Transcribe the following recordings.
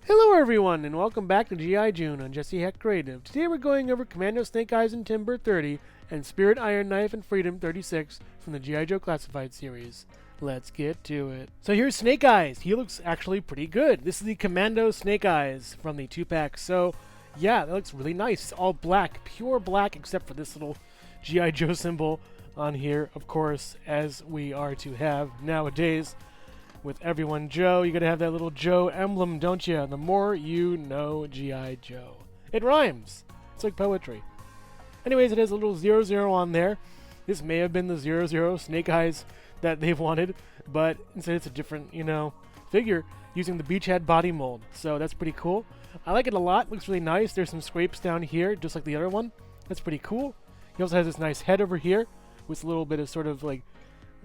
Hello everyone, and welcome back to G.I. June on Jesse Heck Creative. Today we're going over Commando Snake Eyes and Timber 30 and Spirit Iron Knife and Freedom 36 from the G.I. Joe Classified series. Let's get to it. So here's Snake Eyes. He looks actually pretty good. This is the Commando Snake Eyes from the 2-pack. So yeah, that looks really nice. It's all black, pure black, except for this little G.I. Joe symbol on here, of course, as we are to have nowadays. With everyone Joe, you gotta have that little Joe emblem, don't you? The more you know G.I. Joe. It rhymes. It's like poetry. Anyways, it has a little 00 on there. This may have been the 00 Snake Eyes that they've wanted, but instead it's a different, figure using the beachhead body mold. So that's pretty cool. I like it a lot. Looks really nice. There's some scrapes down here, just like the other one. That's pretty cool. He also has this nice head over here with a little bit of sort of like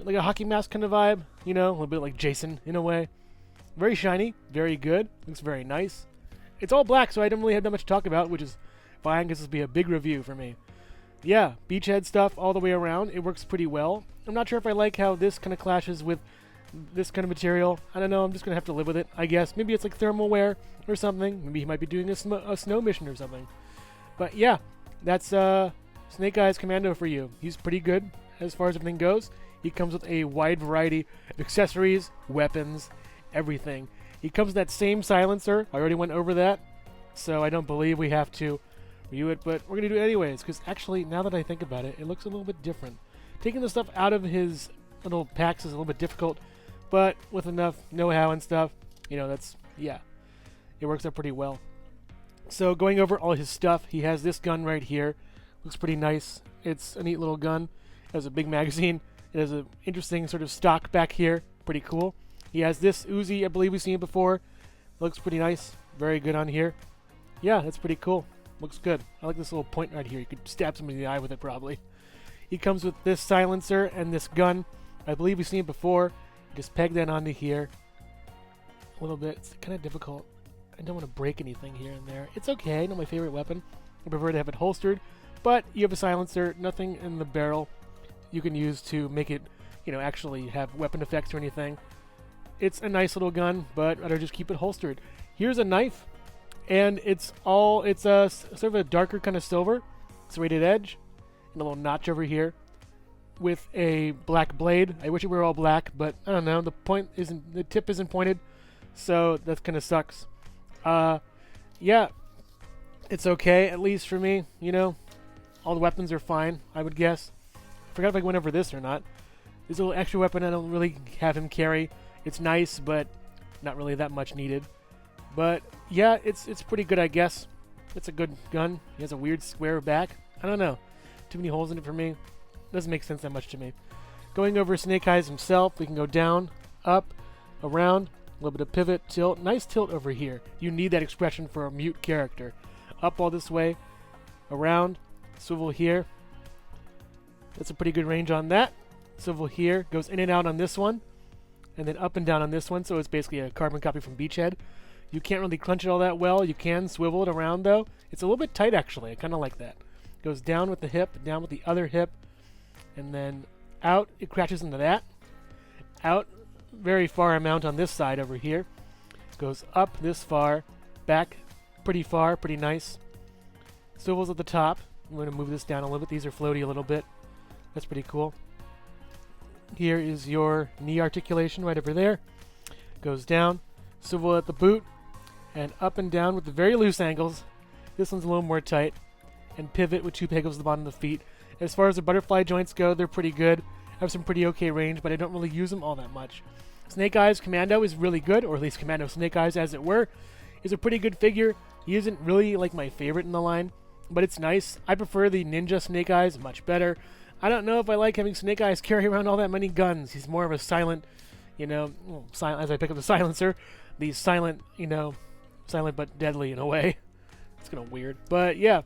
a hockey mask kind of vibe, a little bit like Jason in a way. Very shiny, very good, looks very nice. It's all black, so I don't really have that much to talk about, which is fine, because this will be a big review for me. Yeah, beachhead stuff all the way around, it works pretty well. I'm not sure if I like how this kind of clashes with this kind of material. I don't know, I'm just going to have to live with it, I guess. Maybe it's like thermal wear or something. Maybe he might be doing a snow mission or something. But yeah, that's Snake Eyes Commando for you. He's pretty good as far as everything goes. He comes with a wide variety of accessories, weapons, everything. He comes with that same silencer. I already went over that, so I don't believe we have to review it, but we're going to do it anyways, because actually, now that I think about it, it looks a little bit different. Taking the stuff out of his little packs is a little bit difficult, but with enough know-how and stuff, it works out pretty well. So going over all his stuff, he has this gun right here. Looks pretty nice. It's a neat little gun. It has a big magazine. It has an interesting sort of stock back here. Pretty cool. He has this Uzi. I believe we've seen it before. Looks pretty nice. Very good on here. Yeah, that's pretty cool. Looks good. I like this little point right here. You could stab somebody in the eye with it probably. He comes with this silencer and this gun. I believe we've seen it before. Just peg that onto here. A little bit. It's kind of difficult. I don't want to break anything here and there. It's okay. Not my favorite weapon. I prefer to have it holstered. But you have a silencer. Nothing in the barrel you can use to make it, actually have weapon effects or anything. It's a nice little gun, but I'd rather just keep it holstered. Here's a knife, and it's a sort of a darker kind of silver, serrated edge, and a little notch over here with a black blade. I wish it were all black, but I don't know. The tip isn't pointed, so that kind of sucks. Yeah, it's okay at least for me. All the weapons are fine, I would guess. I forgot if I went over this or not. This little extra weapon I don't really have him carry. It's nice, but not really that much needed. But yeah, it's pretty good, I guess. It's a good gun. He has a weird square back. I don't know. Too many holes in it for me. Doesn't make sense that much to me. Going over Snake Eyes himself, we can go down, up, around, a little bit of pivot, tilt. Nice tilt over here. You need that expression for a mute character. Up all this way, around, swivel here. That's a pretty good range on that. Swivel here, goes in and out on this one, and then up and down on this one, so it's basically a carbon copy from Beachhead. You can't really crunch it all that well. You can swivel it around, though. It's a little bit tight, actually. I kind of like that. Goes down with the hip, down with the other hip, and then out. It crashes into that. Out, very far amount on this side over here. Goes up this far, back pretty far, pretty nice. Swivels at the top. I'm going to move this down a little bit. These are floaty a little bit. That's pretty cool. Here is your knee articulation right over there. Goes down, swivel at the boot, and up and down with the very loose angles. This one's a little more tight. And pivot with 2 pegals at the bottom of the feet. As far as the butterfly joints go, they're pretty good. Have some pretty okay range, but I don't really use them all that much. Snake Eyes Commando is really good, or at least Commando Snake Eyes as it were. Is a pretty good figure. He isn't really like my favorite in the line, but it's nice. I prefer the Ninja Snake Eyes much better. I don't know if I like having Snake Eyes carry around all that many guns. He's more of a silent, silent, as I pick up the silencer, the silent, silent but deadly in a way. It's kind of weird. But yeah,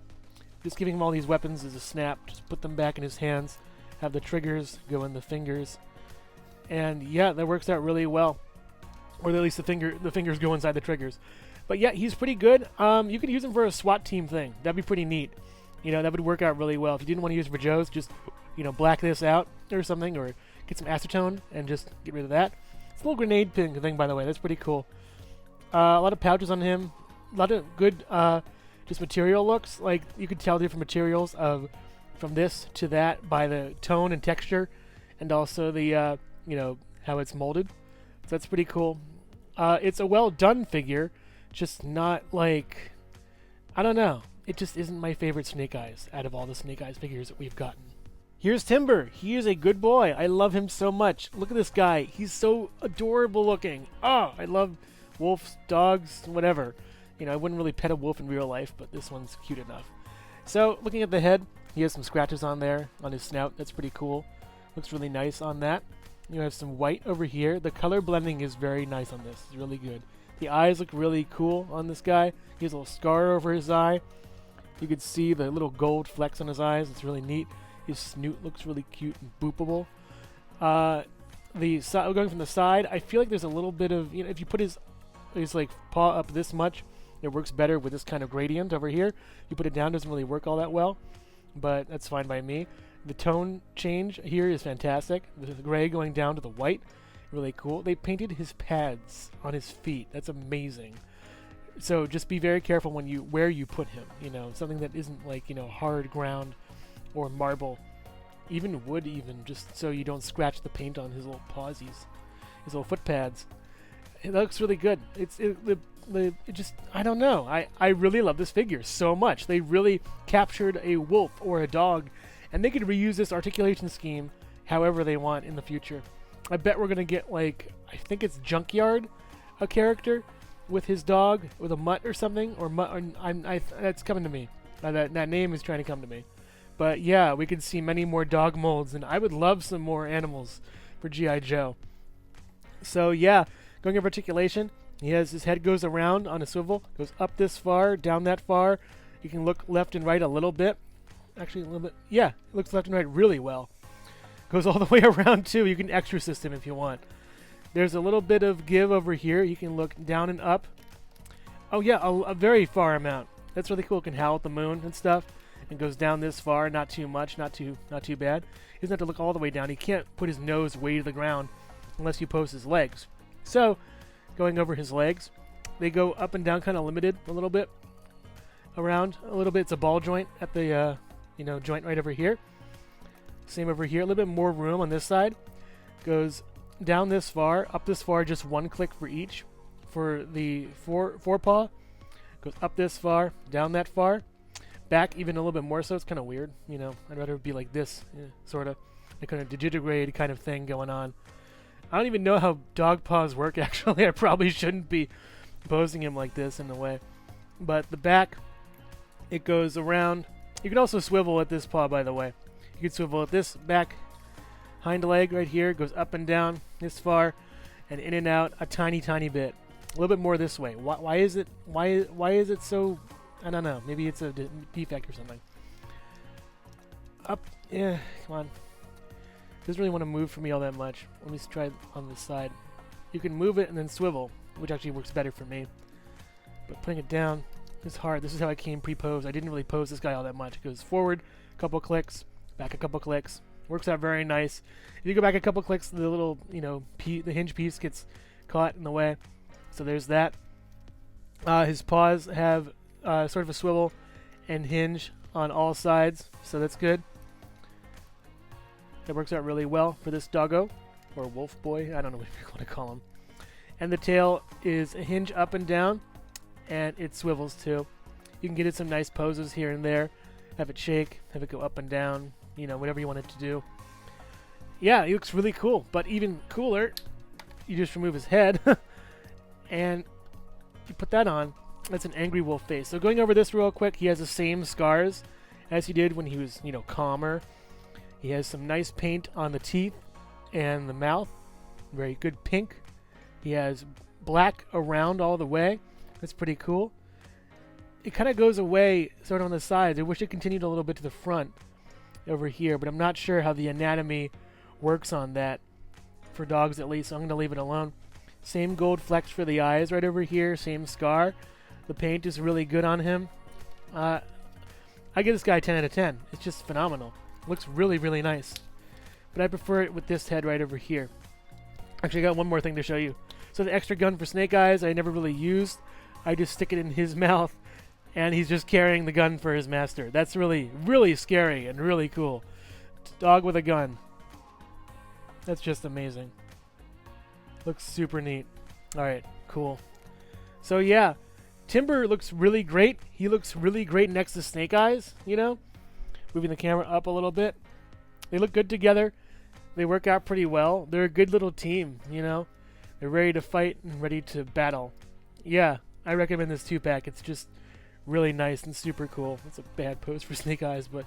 just giving him all these weapons is a snap. Just put them back in his hands, have the triggers go in the fingers. And yeah, that works out really well. Or at least the fingers go inside the triggers. But yeah, he's pretty good. You could use him for a SWAT team thing. That'd be pretty neat. That would work out really well. If you didn't want to use it for Joe's, just black this out or something, or get some acetone and just get rid of that. It's a little grenade pin thing, by the way. That's pretty cool. A lot of pouches on him. A lot of good just material looks. Like you can tell different materials of from this to that by the tone and texture, and also the how it's molded. So that's pretty cool. It's a well done figure, just not like, I don't know. It just isn't my favorite Snake Eyes out of all the Snake Eyes figures that we've gotten. Here's Timber. He is a good boy. I love him so much. Look at this guy. He's so adorable looking. Oh, I love wolves, dogs, whatever. I wouldn't really pet a wolf in real life, but this one's cute enough. So, looking at the head, he has some scratches on there, on his snout. That's pretty cool. Looks really nice on that. You have some white over here. The color blending is very nice on this. It's really good. The eyes look really cool on this guy. He has a little scar over his eye. You can see the little gold flecks on his eyes. It's really neat. His snoot looks really cute and boopable. Going from the side, I feel like there's a little bit of, if you put his like paw up this much, it works better with this kind of gradient over here. You put it down, doesn't really work all that well, but that's fine by me. The tone change here is fantastic. The gray going down to the white, really cool. They painted his pads on his feet. That's amazing. So just be very careful where you put him. Something that isn't like hard ground or marble, even wood, just so you don't scratch the paint on his little pawsies, his little foot pads. It looks really good. I don't know. I really love this figure so much. They really captured a wolf or a dog, and they could reuse this articulation scheme however they want in the future. I bet we're gonna get I think it's Junkyard, a character with his dog with a mutt or something, that's coming to me. That name is trying to come to me. But yeah, we could see many more dog molds, and I would love some more animals for G.I. Joe. So yeah, going over articulation, his head goes around on a swivel, goes up this far, down that far. You can look left and right a little bit. Actually, a little bit. Yeah, it looks left and right really well. Goes all the way around too. You can extra system if you want. There's a little bit of give over here. You can look down and up. Oh yeah, a very far amount. That's really cool. It can howl at the moon and stuff. It goes down this far, not too much, not too bad. He doesn't have to look all the way down. He can't put his nose way to the ground unless you post his legs. So, going over his legs, they go up and down, kind of limited a little bit. Around a little bit. It's a ball joint at the joint right over here. Same over here. A little bit more room on this side. Goes down this far, up this far, just one click for each. For the forepaw, goes up this far, down that far. Back even a little bit more so. It's kind of weird, I'd rather it be like this, sort of. A kind of digitigrade kind of thing going on. I don't even know how dog paws work, actually. I probably shouldn't be posing him like this in a way. But the back, it goes around. You can also swivel at this paw, by the way. You can swivel at this back hind leg right here. Goes up and down this far and in and out a tiny, tiny bit. A little bit more this way. Why is it so... I don't know. Maybe it's a defect or something. Up. Yeah, come on. Doesn't really want to move for me all that much. Let me try on this side. You can move it and then swivel, which actually works better for me. But putting it down is hard. This is how I came pre-pose. I didn't really pose this guy all that much. It goes forward a couple clicks, back a couple clicks. Works out very nice. If you go back a couple clicks, the little, the hinge piece gets caught in the way. So there's that. His paws have sort of a swivel and hinge on all sides, so that's good. That works out really well for this doggo, or wolf boy, I don't know what you want to call him. And the tail is a hinge up and down, and it swivels too. You can get it some nice poses here and there. Have it shake, have it go up and down, whatever you want it to do. Yeah, he looks really cool, but even cooler, you just remove his head, and you put that on. That's an angry wolf face. So going over this real quick, he has the same scars as he did when he was, calmer. He has some nice paint on the teeth and the mouth. Very good pink. He has black around all the way. That's pretty cool. It kind of goes away sort of on the sides. I wish it continued a little bit to the front over here, but I'm not sure how the anatomy works on that for dogs at least, so I'm going to leave it alone. Same gold flecks for the eyes right over here. Same scar. The paint is really good on him. I give this guy 10 out of 10. It's just phenomenal. Looks really, really nice. But I prefer it with this head right over here. Actually, I got one more thing to show you. So the extra gun for Snake Eyes I never really used. I just stick it in his mouth, and he's just carrying the gun for his master. That's really, really scary and really cool. Dog with a gun. That's just amazing. Looks super neat. Alright, cool. So yeah, Timber looks really great. He looks really great next to Snake Eyes, you know? Moving the camera up a little bit. They look good together. They work out pretty well. They're a good little team, you know? They're ready to fight and ready to battle. Yeah, I recommend this 2-pack. It's just really nice and super cool. It's a bad pose for Snake Eyes, but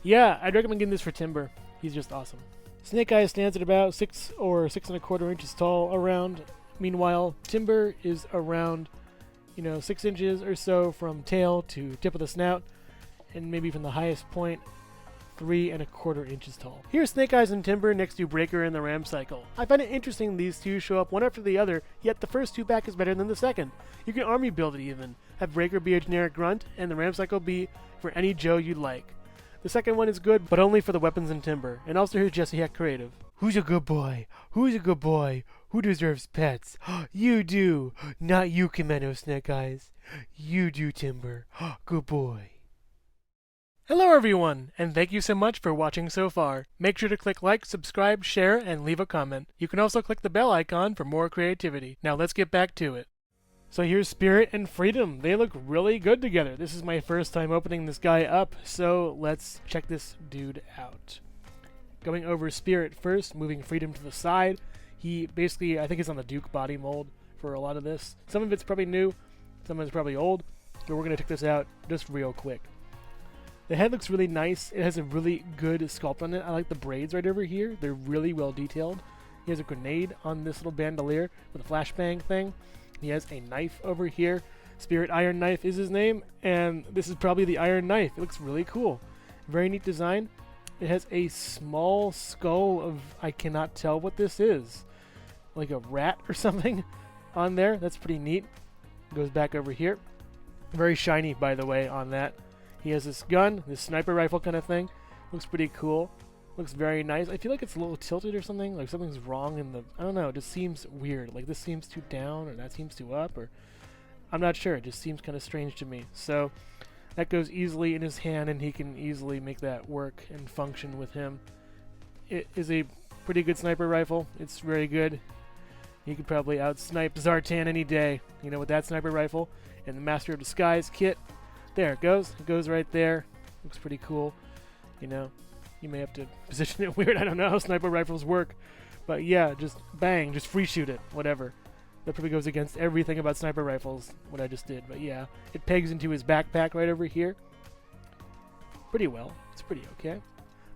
yeah, I'd recommend getting this for Timber. He's just awesome. Snake Eyes stands at about 6 or 6¼ inches tall around. Meanwhile, Timber is around, 6 inches or so from tail to tip of the snout, and maybe from the highest point, 3¼ inches tall. Here's Snake Eyes and Timber next to Breaker and the Ram Cycle. I find it interesting these two show up one after the other, yet the first 2-pack is better than the second. You can army build it even. Have Breaker be a generic grunt, and the Ram Cycle be for any Joe you'd like. The second one is good, but only for the weapons and Timber. And also here's Jesse Heck Creative. Who's a good boy? Who's a good boy? Who deserves pets? You do! Not you, Commando Snake Eyes. You do, Timber. Good boy. Hello everyone, and thank you so much for watching so far. Make sure to click like, subscribe, share, and leave a comment. You can also click the bell icon for more creativity. Now let's get back to it. So here's Spirit and Freedom. They look really good together. This is my first time opening this guy up, so let's check this dude out. Going over Spirit first, moving Freedom to the side. He basically, I think is on the Duke body mold for a lot of this. Some of it's probably new, some of it's probably old, but we're going to check this out just real quick. The head looks really nice. It has a really good sculpt on it. I like the braids right over here. They're really well detailed. He has a grenade on this little bandolier with a flashbang thing. He has a knife over here. Spirit Iron Knife is his name, and this is probably the Iron Knife. It looks really cool. Very neat design. It has a small skull of, I cannot tell what this is. Like a rat or something on there. That's pretty neat. Goes back over here. Very shiny, by the way, on that. He has this gun, this sniper rifle kind of thing. Looks pretty cool. Looks very nice. I feel like it's a little tilted or something. Like something's wrong in the... I don't know. It just seems weird. Like this seems too down or that seems too up. Or I'm not sure. It just seems kind of strange to me. So that goes easily in his hand and he can easily make that work and function with him. It is a pretty good sniper rifle. It's very good. You could probably out-snipe Zartan any day, with that sniper rifle. And the Master of Disguise kit. There it goes. It goes right there. Looks pretty cool. You may have to position it weird. I don't know how sniper rifles work. But yeah, just bang, just free shoot it. Whatever. That probably goes against everything about sniper rifles, what I just did. But yeah, it pegs into his backpack right over here. Pretty well. It's pretty okay.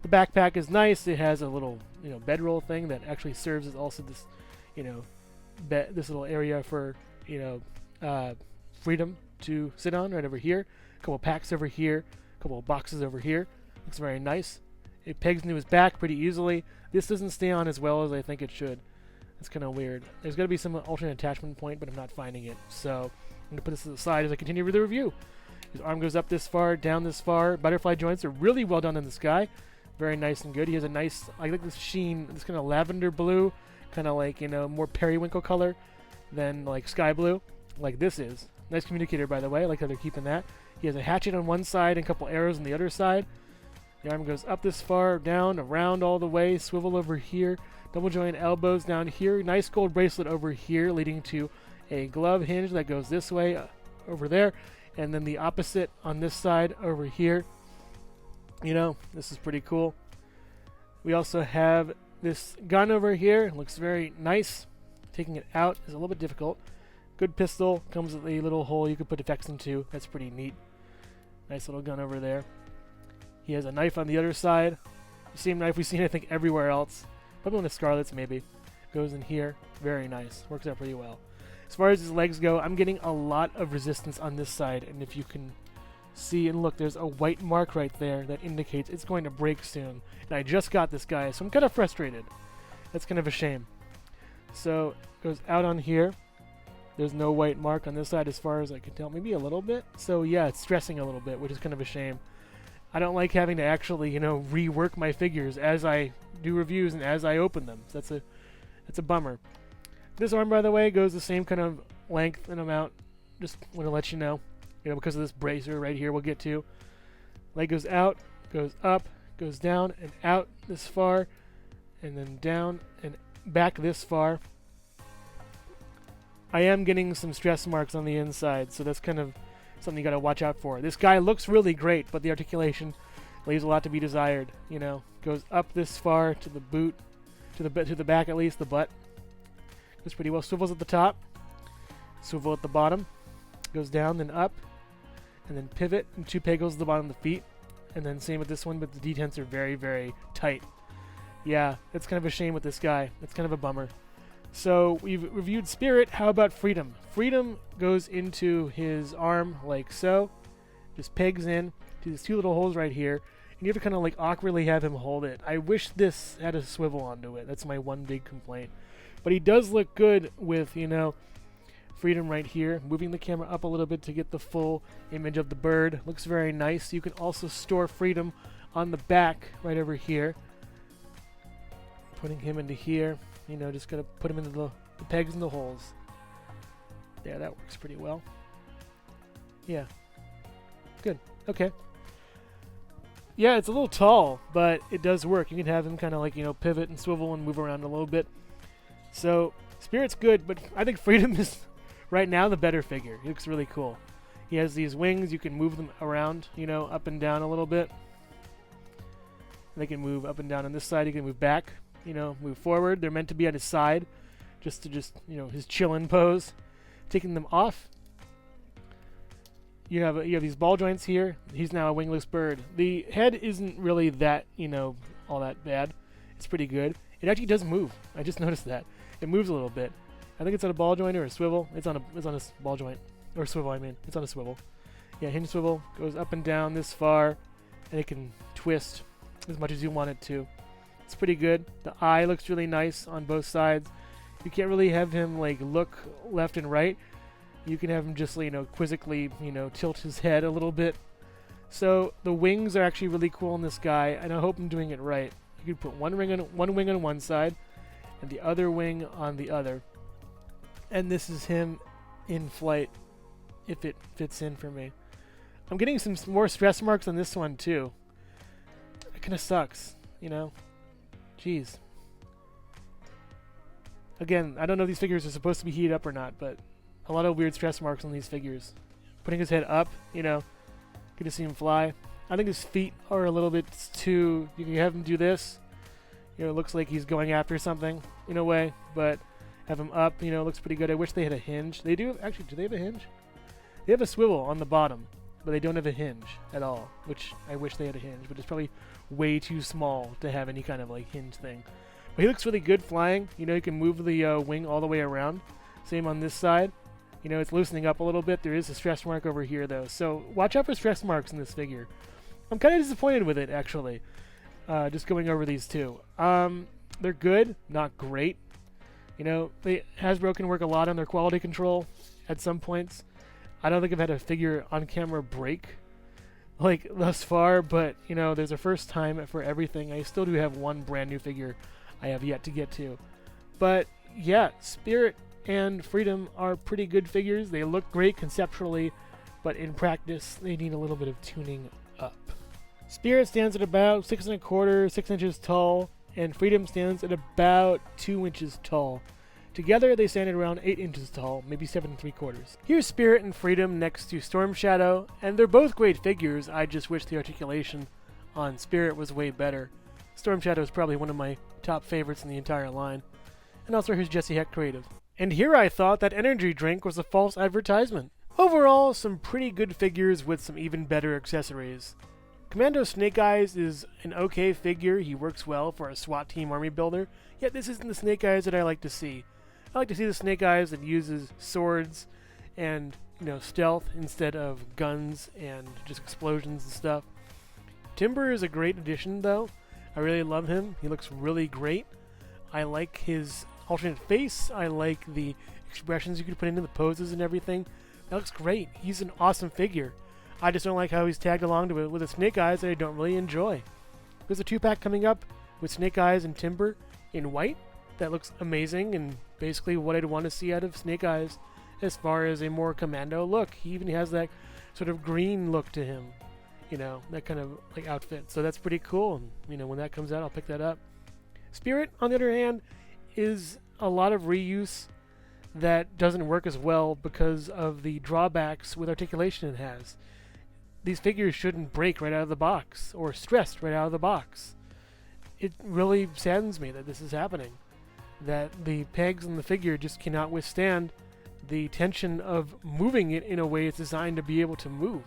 The backpack is nice. It has a little, bedroll thing that actually serves as also this, this little area for, freedom to sit on right over here. A couple packs over here, a couple of boxes over here. Looks very nice. It pegs into his back pretty easily. This doesn't stay on as well as I think it should. That's kind of weird. There's got to be some alternate attachment point, but I'm not finding it. So I'm going to put this to the side as I continue with the review. His arm goes up this far, down this far. Butterfly joints are really well done in this guy. Very nice and good. He has a nice, I like this sheen, this kind of lavender blue, kind of like, more periwinkle color than like sky blue, like this is. Nice communicator, by the way. I like how they're keeping that. He has a hatchet on one side and a couple arrows on the other side. The arm goes up this far, down, around all the way, swivel over here, double joint elbows down here. Nice gold bracelet over here, leading to a glove hinge that goes this way, over there, and then the opposite on this side over here. This is pretty cool. We also have this gun over here. It looks very nice. Taking it out is a little bit difficult. Good pistol. Comes with a little hole you can put effects into. That's pretty neat. Nice little gun over there. He has a knife on the other side. The same knife we've seen, I think, everywhere else. Probably one of Scarlet's, maybe. Goes in here. Very nice. Works out pretty well. As far as his legs go, I'm getting a lot of resistance on this side. And if you can see and look, there's a white mark right there that indicates it's going to break soon. And I just got this guy, so I'm kind of frustrated. That's kind of a shame. So, it goes out on here. There's no white mark on this side as far as I can tell. Maybe a little bit. So yeah, it's stressing a little bit, which is kind of a shame. I don't like having to actually, rework my figures as I do reviews and as I open them. So that's a bummer. This arm, by the way, goes the same kind of length and amount. Just want to let you know, because of this bracer right here we'll get to. Leg goes out, goes up, goes down and out this far, and then down and back this far. I am getting some stress marks on the inside, so that's kind of something you got to watch out for. This guy looks really great, but the articulation leaves a lot to be desired. Goes up this far to the boot, to the back at least, the butt. Goes pretty well. Swivels at the top, swivel at the bottom, goes down, then up, and then pivot, and 2 pegos at the bottom of the feet. And then same with this one, but the detents are very, very tight. Yeah, it's kind of a shame with this guy. It's kind of a bummer. So we've reviewed Spirit. How about Freedom? Freedom goes into his arm like so. Just pegs in to these 2 little holes right here. And you have to kind of like awkwardly have him hold it. I wish this had a swivel onto it. That's my one big complaint. But he does look good with, Freedom right here. Moving the camera up a little bit to get the full image of the bird. Looks very nice. You can also store Freedom on the back right over here. Putting him into here. Just gonna put him into the pegs and the holes. There, that works pretty well. Yeah. Good. Okay. Yeah, it's a little tall, but it does work. You can have him kind of like, pivot and swivel and move around a little bit. So, Spirit's good, but I think Freedom is right now the better figure. He looks really cool. He has these wings. You can move them around, up and down a little bit. They can move up and down on this side. You can move back. Move forward. They're meant to be at his side, just his chillin' pose. Taking them off, you have these ball joints here. He's now a wingless bird. The head isn't really that all that bad. It's pretty good. It actually does move. I just noticed that it moves a little bit. I think it's on a ball joint or a swivel. It's on a ball joint or swivel. I mean, it's on a swivel. Yeah, hinge swivel goes up and down this far, and it can twist as much as you want it to. It's pretty good. The eye looks really nice on both sides. You can't really have him like look left and right. You can have him just quizzically tilt his head a little bit. So the wings are actually really cool on this guy, and I hope I'm doing it right. You could put one wing on one side and the other wing on the other. And this is him in flight, if it fits in for me. I'm getting some more stress marks on this one too. It kind of sucks, Jeez. Again, I don't know if these figures are supposed to be heated up or not, but a lot of weird stress marks on these figures. Putting his head up, good to see him fly. I think his feet are a little bit too... You can have him do this. It looks like he's going after something in a way, but have him up, looks pretty good. I wish they had a hinge. They do... Actually, do they have a hinge? They have a swivel on the bottom, but they don't have a hinge at all, which I wish they had a hinge, but it's probably way too small to have any kind of like hinge thing. But he looks really good flying. You can move the wing all the way around. Same on this side. It's loosening up a little bit. There is a stress mark over here though, so watch out for stress marks in this figure. I'm kind of disappointed with it actually. Just going over these two. They're good, not great. Hasbro can work a lot on their quality control at some points. I don't think I've had a figure on camera break like thus far, but there's a first time for everything. I still do have one brand new figure I have yet to get to. But yeah, Spirit and Freedom are pretty good figures. They look great conceptually, but in practice they need a little bit of tuning up. Spirit stands at about 6 1/4, 6 inches tall, and Freedom stands at about 2 inches tall. Together they stand at around 8 inches tall, maybe 7 3/4. Here's Spirit and Freedom next to Storm Shadow, and they're both great figures. I just wish the articulation on Spirit was way better. Storm Shadow is probably one of my top favorites in the entire line. And also here's Jesse Heck Creative. And here I thought that energy drink was a false advertisement. Overall, some pretty good figures with some even better accessories. Commando Snake Eyes is an okay figure. He works well for a SWAT team army builder, yet this isn't the Snake Eyes that I like to see. I like to see the Snake Eyes that uses swords and, stealth instead of guns and just explosions and stuff. Timber is a great addition, though. I really love him. He looks really great. I like his alternate face. I like the expressions you could put into the poses and everything. That looks great. He's an awesome figure. I just don't like how he's tagged along to it with the Snake Eyes that I don't really enjoy. There's a 2-pack coming up with Snake Eyes and Timber in white. that looks amazing and basically what I'd want to see out of Snake Eyes as far as a more Commando look. He even has that sort of green look to him, you know, that kind of like outfit. So that's pretty cool. And, you know, when that comes out, I'll pick that up. Spirit, on the other hand, is a lot of reuse that doesn't work as well because of the drawbacks with articulation it has. These figures shouldn't break right out of the box or stress right out of the box. It really saddens me that this is happening, that the pegs in the figure just cannot withstand the tension of moving it in a way it's designed to be able to move.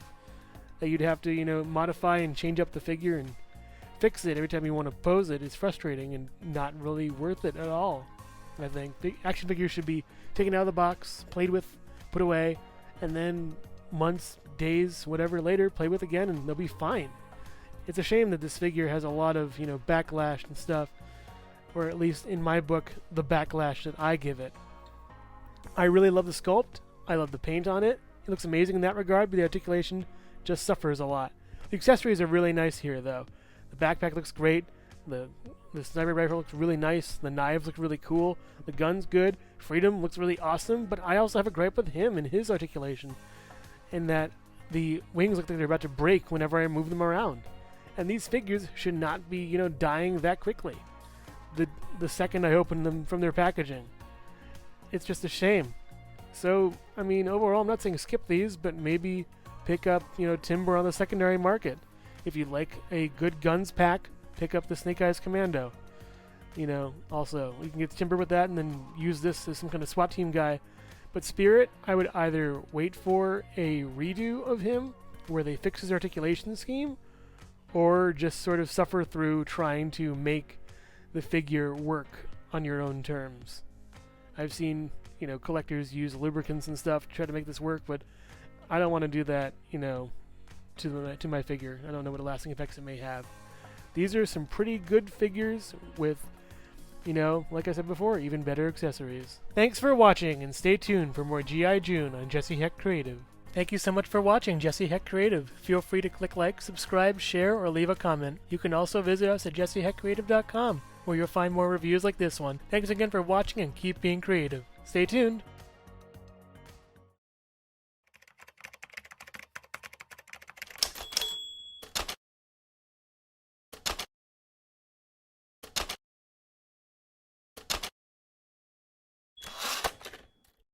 That you'd have to, you know, modify and change up the figure and fix it every time you want to pose it. It's frustrating and not really worth it at all. I think the action figures should be taken out of the box, played with, put away, and then months, days, whatever later, play with again, and they'll be fine. It's a shame that this figure has a lot of, you know, backlash and stuff, or at least in my book, the backlash that I give it. I really love the sculpt. I love the paint on it. It looks amazing in that regard, but the articulation just suffers a lot. The accessories are really nice here, though. The backpack looks great. The sniper rifle looks really nice. The knives look really cool. The gun's good. Freedom looks really awesome, but I also have a gripe with him and his articulation, in that the wings look like they're about to break whenever I move them around. And these figures should not be, you know, dying that quickly the second I open them from their packaging. It's just a shame. So, I mean, overall, I'm not saying skip these, but maybe pick up, you know, Timber on the secondary market. If you like a good guns pack, pick up the Snake Eyes Commando. You know, also, you can get Timber with that and then use this as some kind of SWAT team guy. But Spirit, I would either wait for a redo of him where they fix his articulation scheme, or just sort of suffer through trying to make the figure work on your own terms. I've seen, you know, collectors use lubricants and stuff to try to make this work, but I don't want to do that, you know, to my figure. I don't know what lasting effects it may have. These are some pretty good figures with, you know, like I said before, even better accessories. Thanks for watching, and stay tuned for more G.I. June on Jesse Heck Creative. Thank you so much for watching Jesse Heck Creative. Feel free to click like, subscribe, share, or leave a comment. You can also visit us at jesseheckcreative.com, where you'll find more reviews like this one. Thanks again for watching, and keep being creative. Stay tuned.